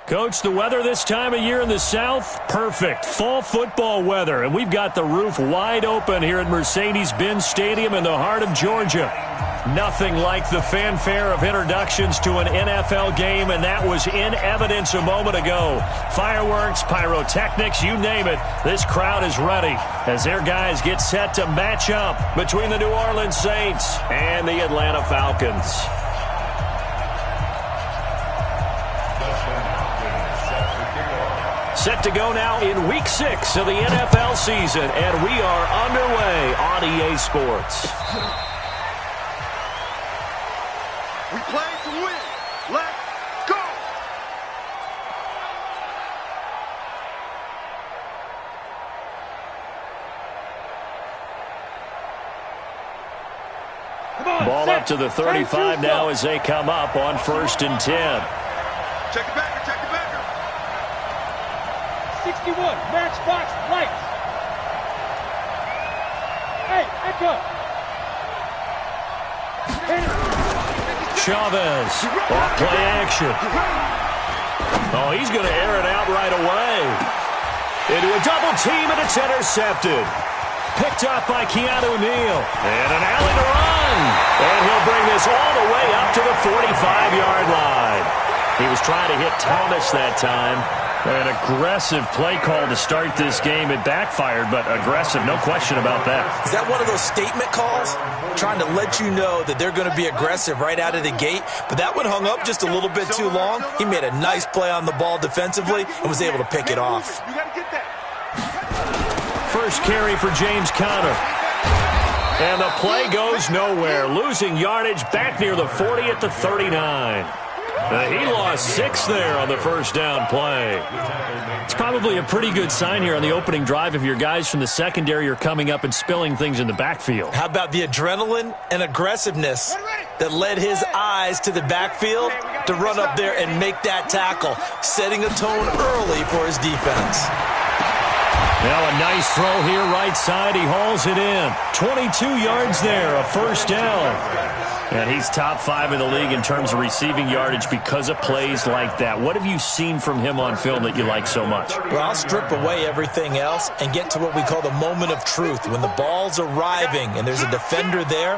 Coach, the weather this time of year in the South, perfect. Fall football weather, and we've got the roof wide open here at Mercedes-Benz Stadium in the heart of Georgia. Nothing like the fanfare of introductions to an NFL game, and that was in evidence a moment ago. Fireworks, pyrotechnics, you name it. This crowd is ready as their guys get set to match up between the New Orleans Saints and the Atlanta Falcons. Set to go now in Week 6 of the NFL season, and we are underway on EA Sports. We play to win. Let's go! Ball up to the 35 now as they come up on 1st and 10. Check it back. 61, matchbox lights. Hey, echo. Chavez, off play action. Oh, he's going to air it out right away. Into a double team, and it's intercepted. Picked up by Keanu Neal. And an alley to run. And he'll bring this all the way up to the 45-yard line. He was trying to hit Thomas that time. An aggressive play call to start this game. It backfired, but aggressive, no question about that. Is that one of those statement calls? Trying to let you know that they're going to be aggressive right out of the gate, but that one hung up just a little bit too long. He made a nice play on the ball defensively and was able to pick it off. First carry for James Conner. And the play goes nowhere. Losing yardage back near the 40 at the 39. He lost 6 there on the first down play. It's probably a pretty good sign here on the opening drive if your guys from the secondary are coming up and spilling things in the backfield. How about the adrenaline and aggressiveness that led his eyes to the backfield to run up there and make that tackle, setting a tone early for his defense. Now a nice throw here right side. He hauls it in. 22 yards there, a first down. And he's top 5 in the league in terms of receiving yardage because of plays like that. What have you seen from him on film that you like so much? Well, I'll strip away everything else and get to what we call the moment of truth. When the ball's arriving and there's a defender there,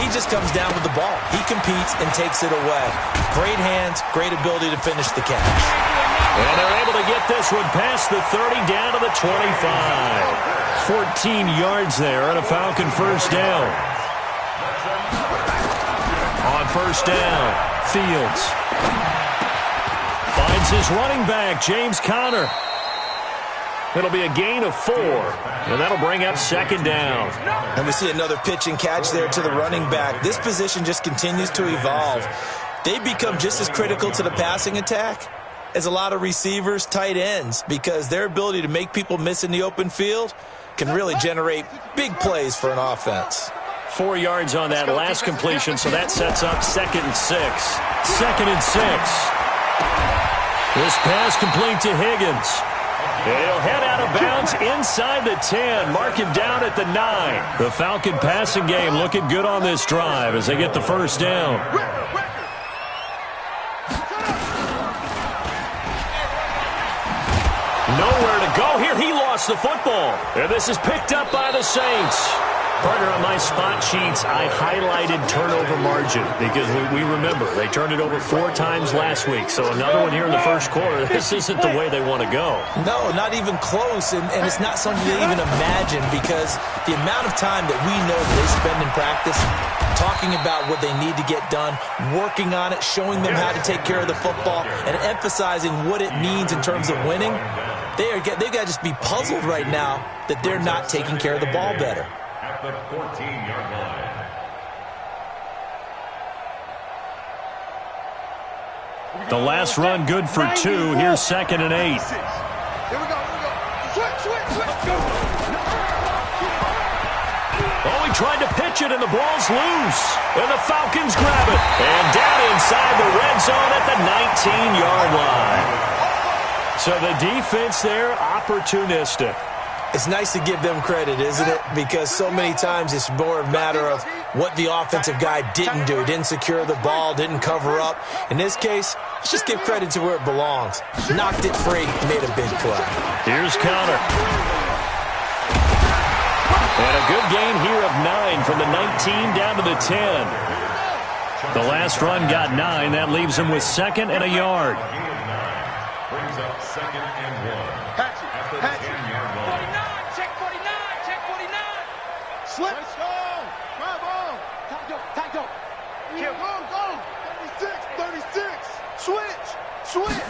he just comes down with the ball. He competes and takes it away. Great hands, great ability to finish the catch. And they're able to get this one past the 30 down to the 25. 14 yards there on a Falcon first down. On first down, Fields finds his running back, James Conner. It'll be a gain of 4, and that'll bring up second down. And we see another pitch and catch there to the running back. This position just continues to evolve. They become just as critical to the passing attack as a lot of receivers, tight ends, because their ability to make people miss in the open field can really generate big plays for an offense. 4 yards on that last completion, so that sets up 2nd and 6. 2nd and 6. This pass complete to Higgins. He'll head out of bounds inside the 10. Mark him down at the 9. The Falcon passing game looking good on this drive as they get the first down. Nowhere to go here. He lost the football. And this is picked up by the Saints. Partner, on my spot sheets, I highlighted turnover margin because we remember they turned it over 4 times last week. So another one here in the first quarter. This isn't the way they want to go. No, not even close. And it's not something they even imagine because the amount of time that we know that they spend in practice talking about what they need to get done, working on it, showing them how to take care of the football, and emphasizing what it means in terms of winning, they've got to just be puzzled right now that they're not taking care of the ball better. At the 14-yard line. The last run good for 2. Here's 2nd and 8. Here we go. Switch. Oh, he tried to pitch it, and the ball's loose. And the Falcons grab it. And down inside the red zone at the 19-yard line. So the defense there, opportunistic. It's nice to give them credit, isn't it? Because so many times it's more a matter of what the offensive guy didn't do. He didn't secure the ball, didn't cover up. In this case, let's just give credit to where it belongs. Knocked it free, made a big play. Here's Connor. And a good gain here of 9 from the 19 down to the 10. The last run got 9. That leaves him with 2nd and a yard. Brings up 2nd and 1. Hatch it. At the Hatch it. 10-yard line. 49, check 49, check 49. Slip. Let's go. Grab on. Tight go. Go, go. 36, 36. Switch. Switch.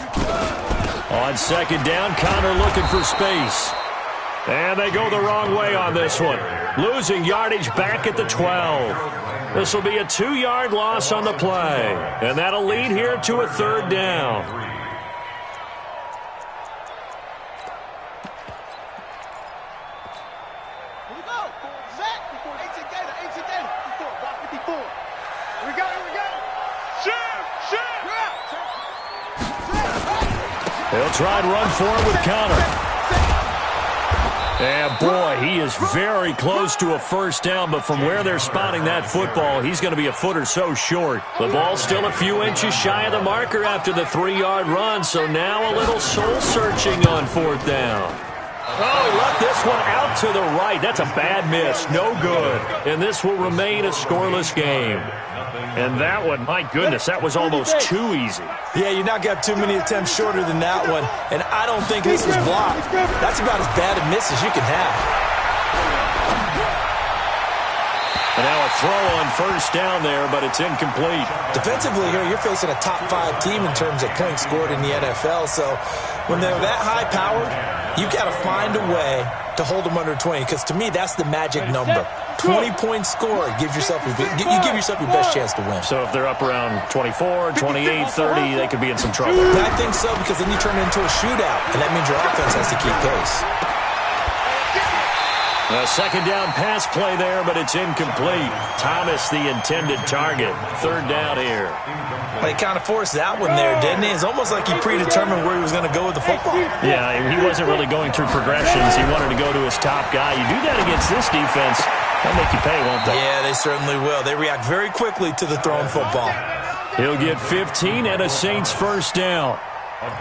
On 2nd down, Connor looking for space. And they go the wrong way on this one. Losing yardage back at the 12. This will be a 2-yard loss on the play. And that'll lead here to a 3rd down. Here we go. Set. 18 Gator. 18 Gator. 54. Block 54. Here we go. Here we go. Shoot. Shoot. They'll try and run forward with Connor. And boy, he is very close to a 1st down, but from where they're spotting that football, he's going to be a foot or so short. The ball's still a few inches shy of the marker after the 3-yard run, so now a little soul-searching on 4th down. Oh, he left this one out to the right. That's a bad miss. No good. And this will remain a scoreless game. And that one, my goodness, that was almost too easy. Yeah, you're not got too many attempts shorter than that one. And I don't think this was blocked. That's about as bad a miss as you can have. And now a throw on 1st down there, but it's incomplete. Defensively here, you're facing a top 5 team in terms of points scored in the NFL. So when they're that high-powered, you've got to find a way to hold them under 20. Because to me, that's the magic number. 20 points scored gives yourself you give yourself your best chance to win. So if they're up around 24, 28, 30, they could be in some trouble. I think so, because then you turn it into a shootout, and that means your offense has to keep pace. A 2nd down pass play there, but it's incomplete. Thomas, the intended target. 3rd down here. Well, he kind of forced that one there, didn't he? It's almost like he predetermined where he was going to go with the football. Yeah, he wasn't really going through progressions. He wanted to go to his top guy. You do that against this defense, they'll make you pay, won't they? Yeah, they certainly will. They react very quickly to the thrown football. He'll get 15 and a Saints 1st down.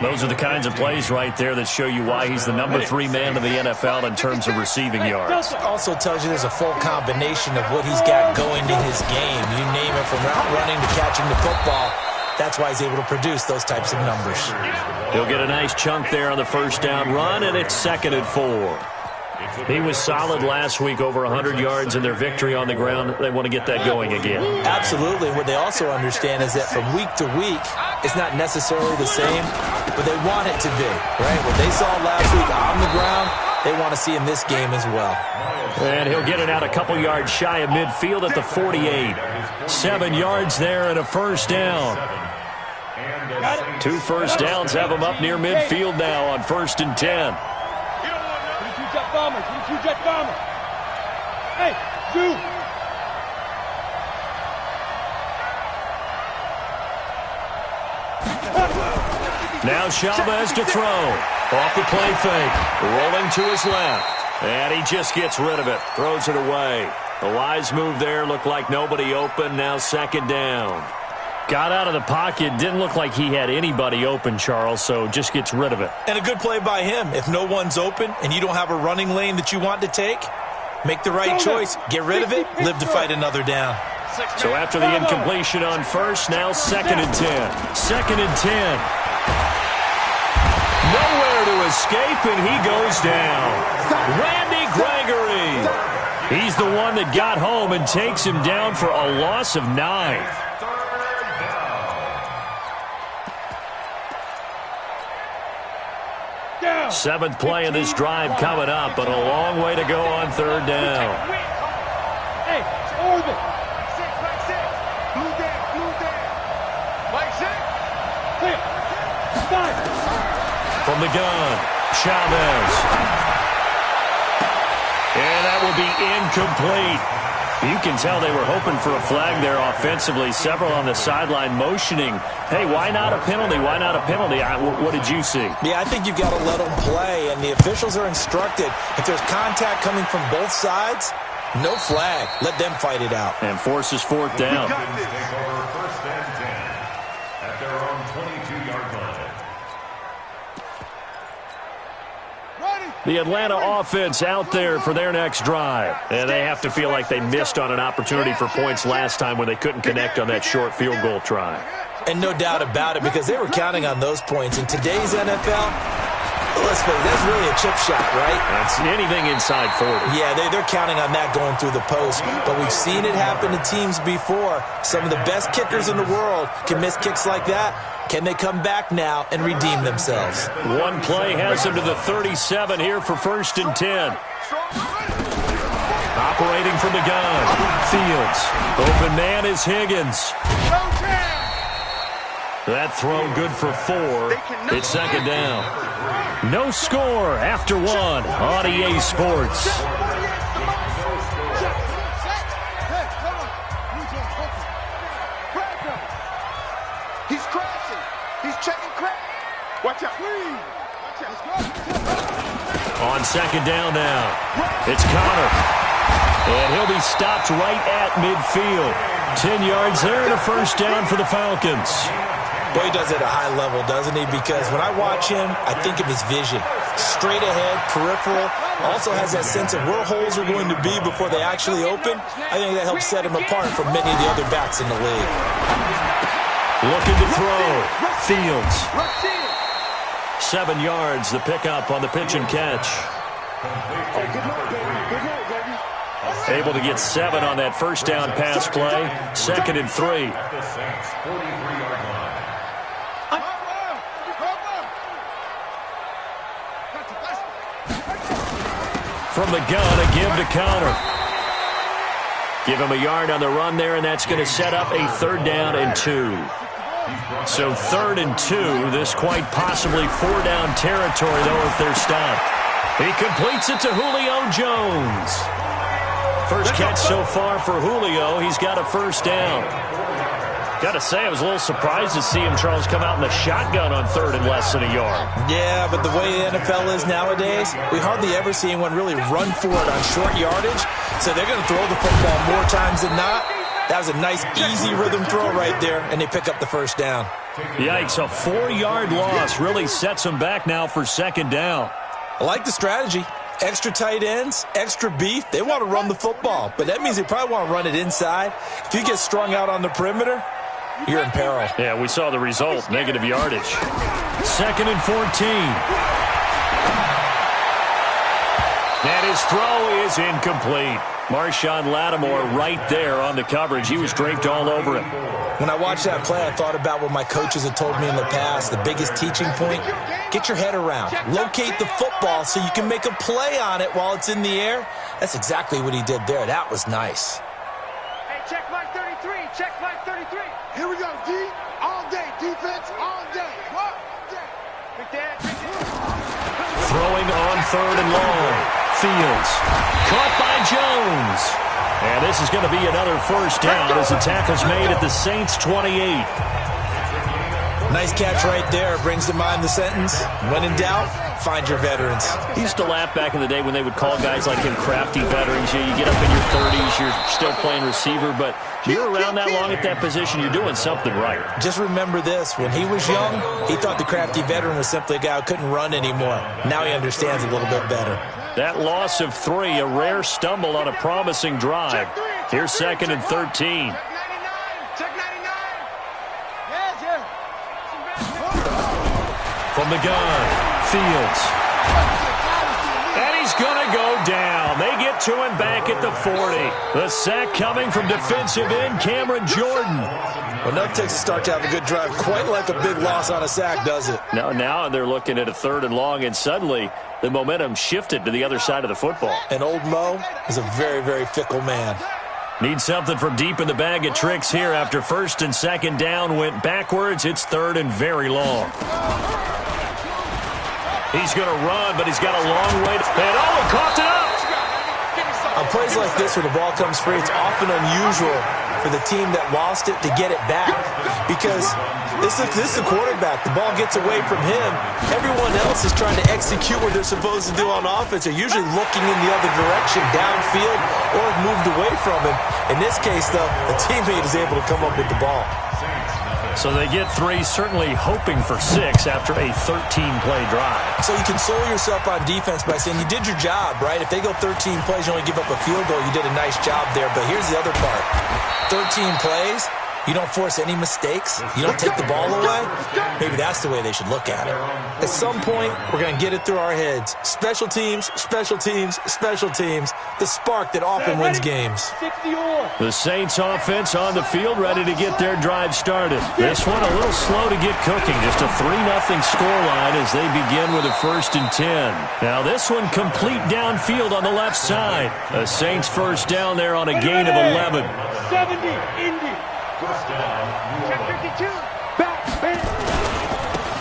Those are the kinds of plays right there that show you why he's the number 3 man in the NFL in terms of receiving yards. Also tells you there's a full combination of what he's got going in his game. You name it, from route running to catching the football. That's why he's able to produce those types of numbers. He'll get a nice chunk there on the 1st down run, and it's 2nd and 4. He was solid last week, over 100 yards in their victory on the ground. They want to get that going again. Absolutely. What they also understand is that from week to week, it's not necessarily the same, but they want it to be, right? What they saw last week on the ground, they want to see in this game as well. And he'll get it out a couple yards shy of midfield at the 48. 7 yards there and a 1st down. 2 first downs have him up near midfield now on 1st and 10. Jet bombers, jet bombers. Hey, Zoo. Now Chavez to throw. Off the play fake. Rolling to his left. And he just gets rid of it. Throws it away. A wise move there. Looked like nobody open. Now 2nd down. Got out of the pocket. Didn't look like he had anybody open, Charles, so just gets rid of it. And a good play by him. If no one's open and you don't have a running lane that you want to take, make the right choice. Get rid of it. Live to fight another down. So after the incompletion on 1st, now 2nd and 10. 2nd and 10. Nowhere to escape, and he goes down. Randy Gregory. He's the one that got home and takes him down for a loss of 9. Seventh play of this drive coming up, but a long way to go on 3rd down. Hey, it's orbit. Blue down. White six. Clear. Start. From the gun, Chavez. And that will be incomplete. You can tell they were hoping for a flag there offensively. Several on the sideline motioning, hey, why not a penalty? Why not a penalty? What did you see? Yeah, I think you've got to let them play, and the officials are instructed. If there's contact coming from both sides, no flag. Let them fight it out. And forces fourth down. Take over first and 10 at their own 22-yard line. The Atlanta offense out there for their next drive. And they have to feel like they missed on an opportunity for points last time when they couldn't connect on that short field goal try. And no doubt about it, because they were counting on those points. In today's NFL, let's face it, that's really a chip shot, right? That's anything inside 40. Yeah, they're counting on that going through the post. But we've seen it happen to teams before. Some of the best kickers in the world can miss kicks like that. Can they come back now and redeem themselves? One play has them to the 37 here for first and 10. Operating from the gun. Fields. Open man is Higgins. That throw good for 4. It's second down. No score after 1 on EA Sports. He's crashing. He's checking crack. Watch out. On second down now, it's Connor. And he'll be stopped right at midfield. 10 yards there and a first down for the Falcons. Boy, he does it at a high level, doesn't he? Because when I watch him, I think of his vision. Straight ahead, peripheral. Also has that sense of where holes are going to be before they actually open. I think that helps set him apart from many of the other backs in the league. Looking to throw. Fields. 7 yards, the pickup on the pitch and catch. Able to get 7 on that first down pass play. Second and 3. At the Saints' 43-yard line. From the gun, a give to Connor. Give him a yard on the run there, and that's going to set up a third down and 2. So third and 2, this quite possibly 4-down territory, though, if they're stopped. He completes it to Julio Jones. First catch so far for Julio. He's got a first down. Got to say, I was a little surprised to see him, Charles, come out in the shotgun on third and less than a yard. Yeah, but the way the NFL is nowadays, we hardly ever see anyone really run for it on short yardage. So they're going to throw the football more times than not. That was a nice, easy rhythm throw right there, and they pick up the first down. Yikes, a 4-yard loss really sets them back now for second down. I like the strategy. Extra tight ends, extra beef. They want to run the football, but that means they probably want to run it inside. If you get strung out on the perimeter, you're in peril. Yeah, we saw the result, negative yardage. Second and 14. And his throw is incomplete. Marshawn Lattimore right there on the coverage. He was draped all over him. When I watched that play, I thought about what my coaches had told me in the past. The biggest teaching point, get your head around. Locate the football so you can make a play on it while it's in the air. That's exactly what he did there. That was nice. Hey, check my 33. Check my 33. Here we go, D. All day. Defense all day. What? Big Dad. Throwing on third and long. Fields. Caught by Jones. And this is going to be another first down as the tackle's made at the Saints' 28. Nice catch right there. Brings to mind the sentence, when in doubt, find your veterans. He used to laugh back in the day when they would call guys like him crafty veterans. You get up in your 30s, you're still playing receiver, but you're around that long at that position, you're doing something right. Just remember this. When he was young, he thought the crafty veteran was simply a guy who couldn't run anymore. Now he understands a little bit better. That loss of 3, a rare stumble on a promising drive. Here's second and 13. Check 99. Check 99. Yes, yeah. From the gun, Fields. And he's going to go down. They get to him back at the 40. The sack coming from defensive end Cameron Jordan. Well, enough takes a start to have a good drive. Quite like a big loss on a sack, does it? Now they're looking at a third and long, and suddenly the momentum shifted to the other side of the football. And old Mo is a very, very fickle man. Need something from deep in the bag of tricks here after first and second down went backwards. It's third and very long. He's going to run, but he's got a long way to... And he coughed it up! I'm plays like this where the ball comes free, it's often unusual for the team that lost it to get it back because this is the quarterback. The ball gets away from him. Everyone else is trying to execute what they're supposed to do on offense. They're usually looking in the other direction, downfield, or have moved away from him. In this case, though, the teammate is able to come up with the ball. So they get 3, certainly hoping for 6 after a 13-play drive. So you console yourself on defense by saying you did your job, right? If they go 13 plays, you only give up a field goal, you did a nice job there. But here's the other part. 13 plays, you don't force any mistakes, you don't take the ball away. Maybe that's the way they should look at it. At some point, we're going to get it through our heads. Special teams, special teams, special teams. The spark that often wins games. The Saints offense on the field, ready to get their drive started. This one a little slow to get cooking. Just a 3-0 scoreline as they begin with a 1st and 10. Now this one complete downfield on the left side. The Saints first down there on a gain of 11. 70, Indy. First down, Check 52. Back, back.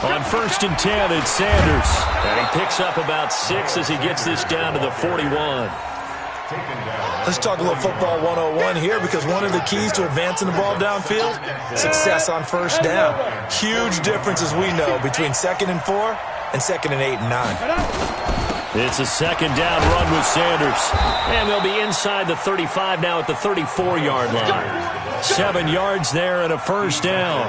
On 1st and 10, it's Sanders. And he picks up about 6 as he gets this down to the 41. Let's talk a little football 101 here because one of the keys to advancing the ball downfield, success on 1st down. Huge difference, as we know, between 2nd and 4 and 2nd and 8 and 9. It's a 2nd down run with Sanders. And they'll be inside the 35 now at the 34-yard line. 7 yards there and a 1st down.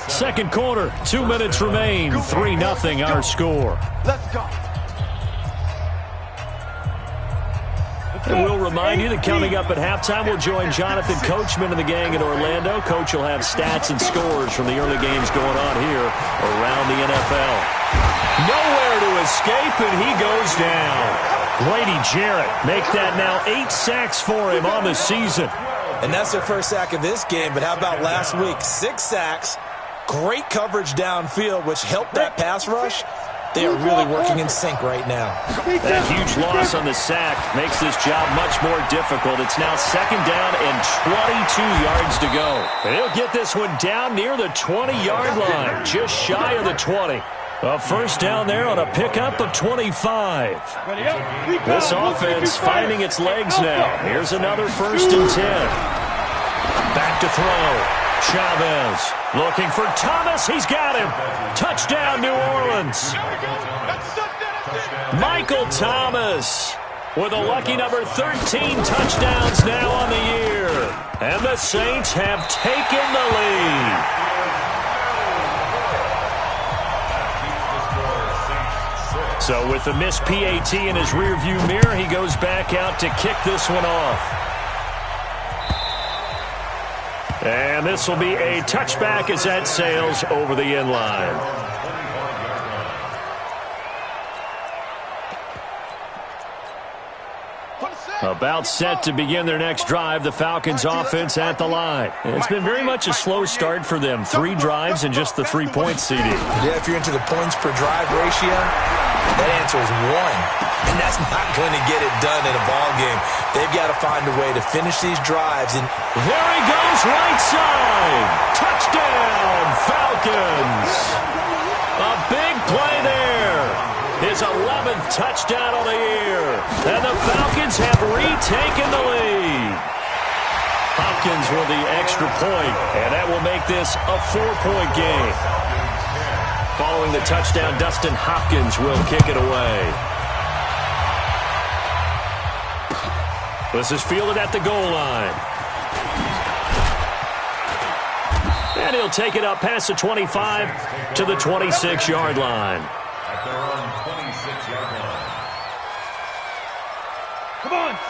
Second quarter, 2 minutes remain. 3-0 our score. Let's go. And we'll remind you that coming up at halftime, we'll join Jonathan Coachman and the gang in Orlando. Coach will have stats and scores from the early games going on here around the NFL. Nowhere to escape, and he goes down. Grady Jarrett make that now 8 sacks for him on the season. And that's their first sack of this game, but how about last week? 6 sacks, great coverage downfield, which helped that pass rush. They are really working in sync right now. That huge loss on the sack makes this job much more difficult. It's now 2nd down and 22 yards to go. They'll get this one down near the 20-yard line, just shy of the 20. A 1st down there on a pickup of 25. This offense finding its legs now. Here's another 1st and 10. Back to throw. Chavez looking for Thomas. He's got him. Touchdown, New Orleans. Michael Thomas with a lucky number 13 touchdowns now on the year. And the Saints have taken the lead. So with the missed PAT in his rearview mirror, he goes back out to kick this one off. And this will be a touchback as that sails over the end line. About set to begin their next drive, the Falcons offense at the line. It's been very much a slow start for them. 3 drives and just the 3 points, CD. Yeah, if you're into the points per drive ratio, that answer is 1. And that's not going to get it done in a ball game. They've got to find a way to finish these drives. And there he goes, right side. Touchdown, Falcons. A big play there. His 11th touchdown of the year. And the Falcons have retaken the lead. Hopkins with the extra point, and that will make this a 4-point game. Following the touchdown, Dustin Hopkins will kick it away. This is fielded at the goal line. And he'll take it up past the 25 to the 26-yard line. at their own 26-yard line.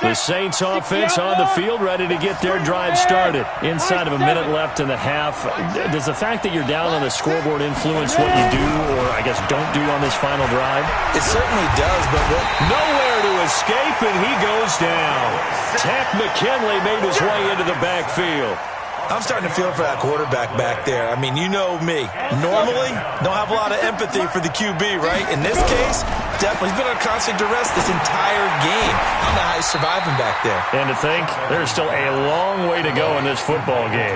The Saints offense on the field, ready to get their drive started. Inside of a minute left in the half. Does the fact that you're down on the scoreboard influence what you do, or I guess don't do on this final drive? It certainly does, but nowhere to escape, and he goes down. Tack McKinley made his way into the backfield. I'm starting to feel for that quarterback back there. I mean, you know me. Normally, don't have a lot of empathy for the QB, right? In this case, definitely. He's been on constant duress this entire game. I don't know how he's surviving back there. And to think, there's still a long way to go in this football game.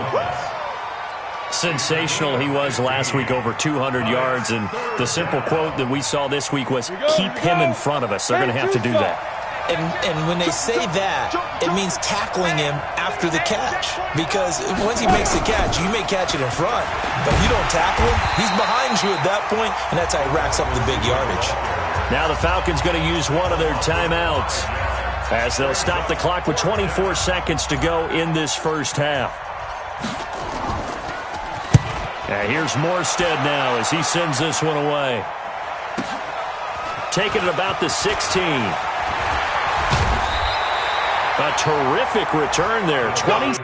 Sensational he was last week, over 200 yards. And the simple quote that we saw this week was, keep him in front of us. They're going to have to do that. And when they say that, it means tackling him after the catch. Because once he makes the catch, you may catch it in front, but if you don't tackle him, he's behind you at that point, and that's how he racks up the big yardage. Now the Falcons going to use one of their timeouts as they'll stop the clock with 24 seconds to go in this first half. Here's Morstead now as he sends this one away. Taking it about the 16. A terrific return there. 20.